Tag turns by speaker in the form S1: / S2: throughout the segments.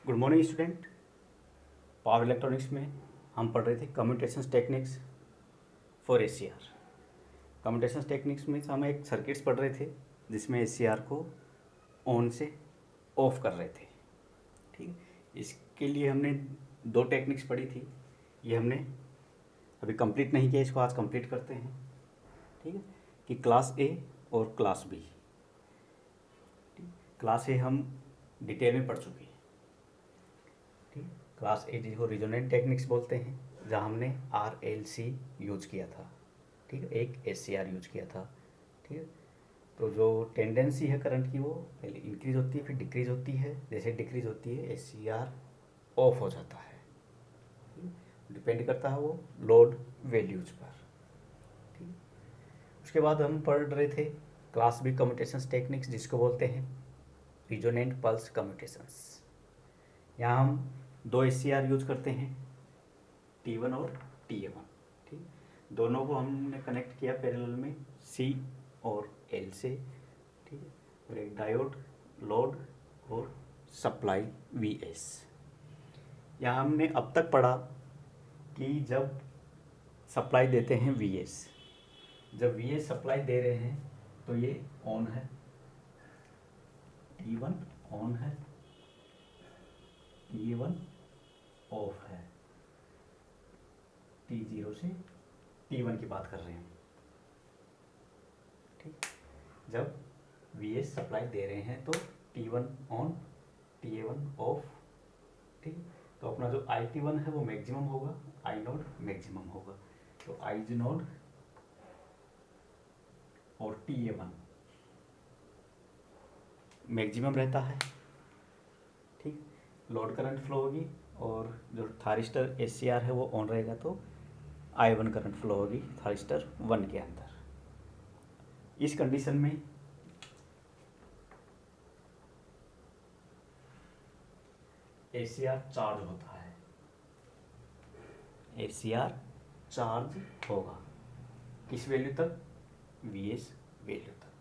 S1: Good morning student. Power electronics में हम पढ़ रहे थे commutation techniques for ACR. Commutation techniques में हम एक सर्किट्स पढ़ रहे थे जिसमें एसीआर को ऑन से ऑफ कर रहे थे। ठीक है, इसके लिए हमने दो टेक्निक्स पढ़ी थी। ये हमने अभी कंप्लीट नहीं किया, इसको आज कंप्लीट करते हैं। ठीक है, कि क्लास ए और क्लास बी। क्लास ए हम डिटेल में पढ़ चुके हैं। ठीक, क्लास ए जिसको रिजोनेंट टेक्निक्स बोलते हैं, जहाँ हमने RLC यूज किया था। ठीक है, एक SCR यूज किया था। ठीक है, तो जो टेंडेंसी है करंट की वो पहले इंक्रीज होती है फिर डिक्रीज होती है। जैसे डिक्रीज होती है SCR ऑफ हो जाता है। डिपेंड करता है वो लोड वैल्यूज पर। ठीक, उसके बाद हम पढ़ रहे थे क्लास बी कम्यूटेशन टेक्निक्स जिसको बोलते हैं रिजोनेंट पल्स कम्यूटेशंस। यहाँ हम दो SCR यूज करते हैं, T1 और TA1। ठीक, दोनों को हमने कनेक्ट किया पैरेलल में C और L से। ठीक है, और एक डायोड, लोड और सप्लाई VS। यहाँ हमने अब तक पढ़ा कि जब सप्लाई देते हैं VS, जब VS सप्लाई दे रहे हैं तो ये ऑन है, T1 ऑन है, T1 ऑफ है। T0 से T1 की बात कर रहे हैं। ठीक, जब VS सप्लाई दे रहे हैं तो T1 ऑन, TA1 ऑफ। ठीक, तो अपना जो IT1 है वो मैक्सिमम होगा, I0 मैक्सिमम होगा। तो I0 और TA1 मैक्सिमम रहता है। ठीक, लोड करंट फ्लो होगी और जो थारिस्टर SCR है वो ऑन रहेगा तो I1 करंट फ्लो होगी थारिस्टर 1 के अंदर। इस कंडीशन में SCR चार्ज होता है, SCR चार्ज होगा किस वैल्यू तक, VS वैल्यू तक।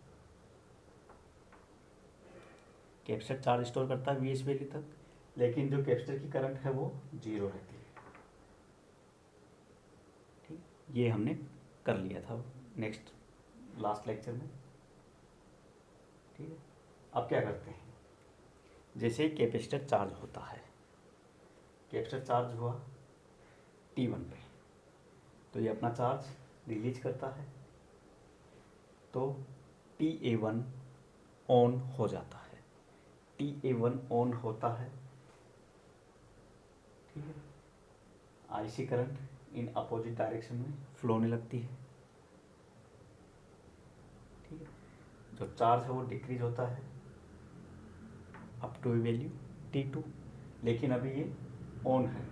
S1: कैपेसिटर चार्ज स्टोर करता है VS वैल्यू तक, लेकिन जो कैपेसिटर की करंट है वो 0 रहती है। ठीक, ये हमने कर लिया था नेक्स्ट लास्ट लेक्चर में। ठीक है, अब क्या करते हैं, जैसे कैपेसिटर चार्ज होता है, कैपेसिटर चार्ज हुआ T1 पे तो ये अपना चार्ज रिलीज करता है तो TA1 ऑन हो जाता है। TA1 ऑन होता है। ठीक है, IC current in opposite direction में फ्लो होने लगती है। ठीक है, जो चार्ज है वो डिक्रीज होता है अप टू वैल्यू T2, लेकिन अभी ये ऑन है,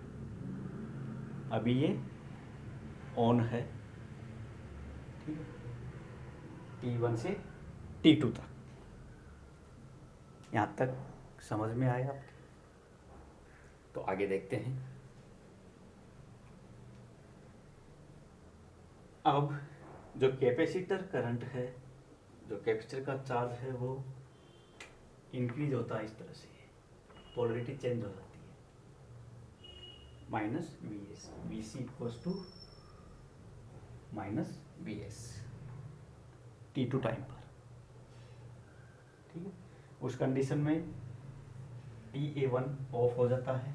S1: अभी ये ऑन है। ठीक है, T1 से T2 तक। यहाँ तक समझ में आया आपके? तो आगे देखते हैं। अब जो कैपेसिटर करंट है, जो कैपेसिटर का चार्ज है वो इंक्रीज होता है इस तरह से, पोलरिटी चेंज हो जाती है, minus VS, VC equals to minus VS T2 time पर। ठीक है, उस कंडीशन में TA1 ऑफ हो जाता है।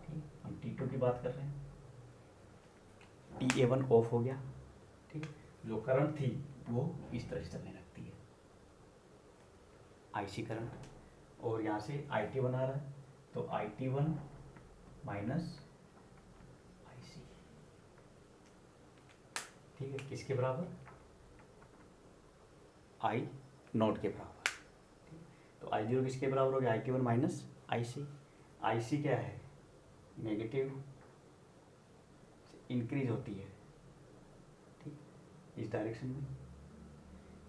S1: ठीक, हम T2 की बात कर रहे हैं। TA1 ऑफ हो गया। ठीक, जो करंट थी वो इस तरह से चलने लगती है, IC करंट, और यहाँ से IT1 आ रहा है तो IT1 माइनस IC। ठीक है, किसके बराबर, I0 के बराबर। तो I0 किसके बराबर हो गया, IT1 माइनस IC। IC क्या है, नेगेटिव इंक्रीज होती है। ठीक, इस डायरेक्शन में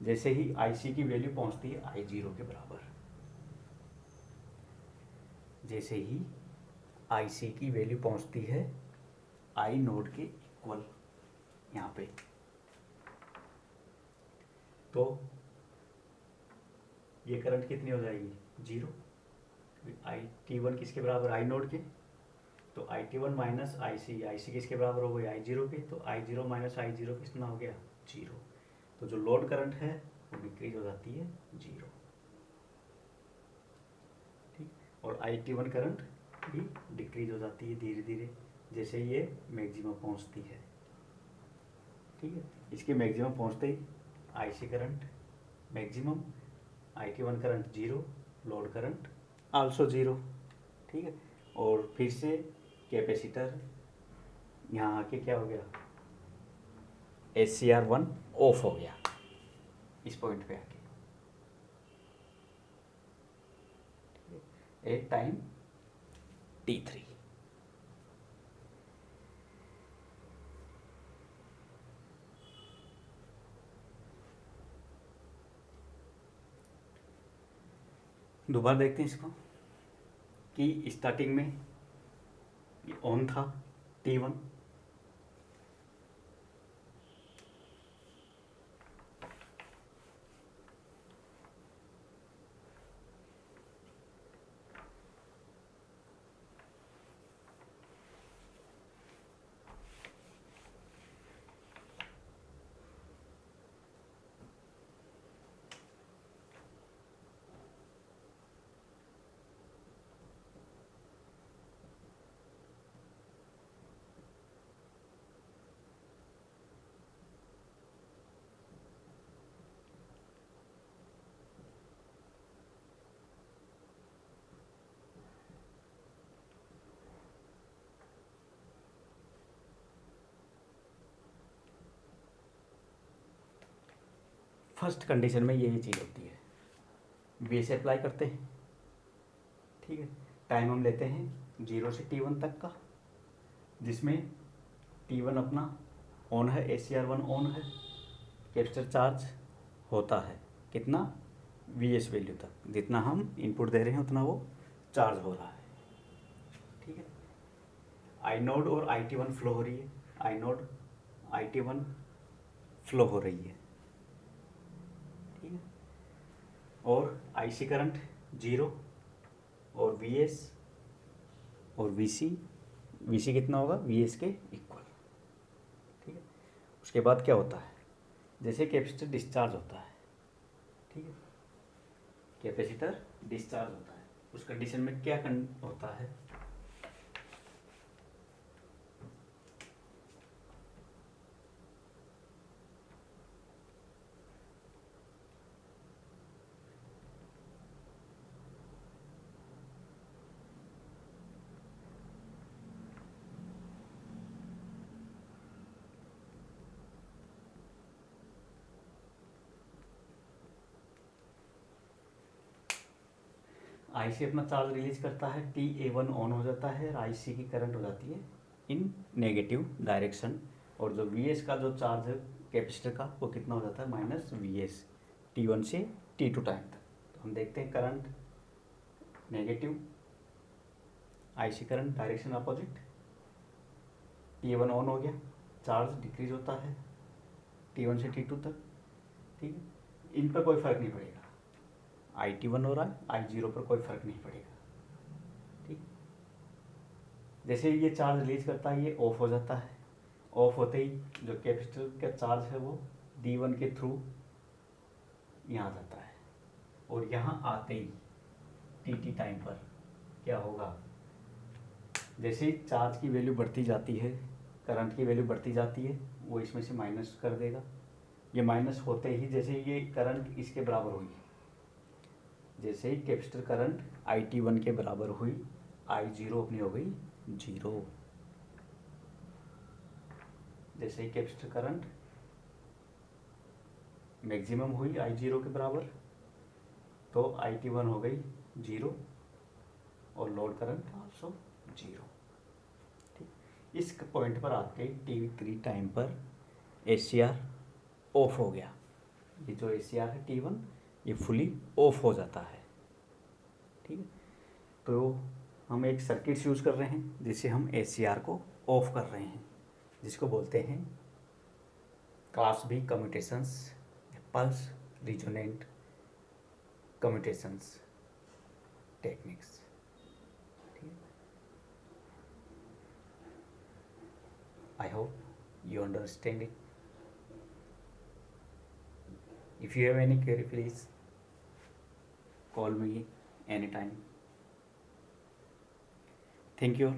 S1: जैसे ही IC की वैल्यू पहुंचती है I0 के बराबर, जैसे ही IC की वैल्यू पहुंचती है I0 के इक्वल यहाँ पे, तो ये करंट कितनी हो जाएगी, 0। आई टी वन किसके बराबर, आई नोड के, तो आई टी वन माइनस आई सी किसके बराबर हो गई, आई जीरो के, तो आई जीरो माइनस आई जीरो कितना हो गया, 0। तो जो लोड करंट है वो डिक्रीज हो जाती है 0, ठीक। और आई टी वन करंट भी डिक्रीज हो जाती है धीरे धीरे जैसे ये मैक्सिमम पहुंचती है, ठीक है। इसके मैक्सिमम पहुंचते ही I C current maximum, I T one current 0, load current also 0, ठीक है। और फिर से कैपेसिटर यहाँ आके क्या हो गया, SCR1 ऑफ हो गया इस पॉइंट पे आके, एट टाइम T3। दोबारा देखते हैं इसको कि स्टार्टिंग में ऑन था T1, फर्स्ट कंडीशन में ये चीज़ होती है, VS अप्लाई करते हैं, ठीक है। टाइम हम लेते हैं 0 से T1 तक का, जिसमें T1 अपना ऑन है, SCR1 ऑन है, कैपेसिटर चार्ज होता है कितना, VS वैल्यू तक, जितना हम इनपुट दे रहे हैं उतना वो चार्ज हो रहा है, ठीक है। आई नोड और आई टी वन फ्लो हो रही है, I node I T one flow हो रही है, ठीक है। और आई सी करंट 0 और VS और VC कितना होगा, VS के इक्वल, ठीक है। उसके बाद क्या होता है, जैसे कैपेसिटर डिस्चार्ज होता है, ठीक है, कैपेसिटर डिस्चार्ज होता है, उस कंडीशन में क्या होता है, IC अपना चार्ज रिलीज करता है, TA1 ऑन हो जाता है और IC की करंट हो जाती है इन नेगेटिव डायरेक्शन, और जो VS का जो चार्ज है कैपेसिटर का वो कितना हो जाता है, माइनस VS, T1 से T2 टाइम तक। तो हम देखते हैं current negative, IC current direction opposite, T1 on हो गया, चार्ज डिक्रीज होता है T1 से T2 तक, ठीक है। इन पर कोई फर्क नहीं पड़ेगा, IT1 हो रहा है, I0 पर कोई फर्क नहीं पड़ेगा, ठीक। जैसे ये चार्ज रिलीज करता है ये ऑफ हो जाता है, ऑफ होते ही जो कैपेसिटर का चार्ज है वो D1 के थ्रू यहाँ जाता है, और यहाँ आते ही TT टाइम पर क्या होगा, जैसे ही चार्ज की वैल्यू बढ़ती जाती है, करंट की वैल्यू बढ़ती जाती है, वो इसमें से माइनस कर देगा। ये माइनस होते ही जैसे ये करंट इसके बराबर हुई, जैसे ही कैपेसिटर करंट IT1 के बराबर हुई, I0 अपनी हो गई 0। जैसे ही कैपेसिटर करंट मैक्सिमम हुई I0 के बराबर, तो IT1 हो गई 0 और लोड करंट आल्सो 0, ठीक। इस पॉइंट पर आके T3 टाइम पर SCR ऑफ हो गया, ये जो SCR है T1 ये फुली ऑफ हो जाता है, ठीक है। तो हम एक सर्किट यूज़ कर रहे हैं जिससे हम SCR को ऑफ कर रहे हैं, जिसको बोलते हैं class B commutations pulse resonant commutations techniques. ठीक है? I hope you understand it. If you have any query, please call me anytime. Thank you.